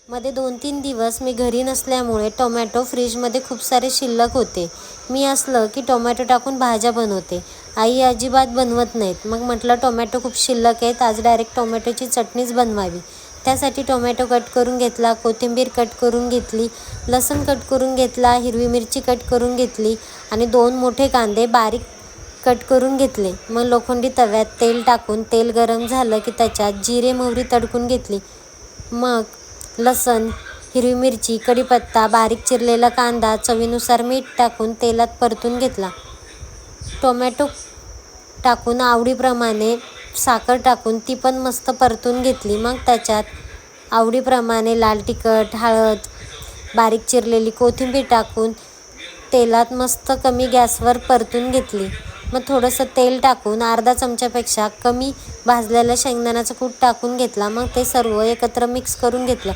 मध्ये 2-3 दिवस मी घरी नसल्यामुळे टोमॅटो फ्रीजमध्ये खूप सारे शिल्लक होते. मी असलं की टोमॅटो टाकून भाज्या बनवते. आई अजिबात बनवत नाहीत. मग म्हटलं टोमॅटो खूप शिल्लक आहेत, आज डायरेक्ट टोमॅटोची चटणीच बनवावी. त्यासाठी टोमॅटो कट करून घेतला, कोथिंबीर कट करून घेतली, लसूण कट करून घेतला, हिरवी मिरची कट करून घेतली आणि 2 मोठे कांदे बारीक कट करून घेतले. मग लोखंडी तव्यात तेल टाकून तेल गरम झालं की त्याच्यात जिरे मोहरी तडकून घेतली. मग लसण, हिरवी मिरची, कढीपत्ता, बारीक चिरलेला कांदा, चवीनुसार मीठ टाकून तेलात परतून घेतला. टोमॅटो टाकून आवडीप्रमाणे साखर टाकून ती पण मस्त परतून घेतली. मग त्याच्यात आवडीप्रमाणे लाल तिखट, हळद, बारीक चिरलेली कोथिंबीर टाकून तेलात मस्त कमी गॅसवर परतून घेतली. मग थोडंसं तेल टाकून अर्धा चमच्यापेक्षा कमी भाजलेलं शेंगदाण्याचं कूट टाकून घेतला. मग ते सर्व एकत्र मिक्स करून घेतलं.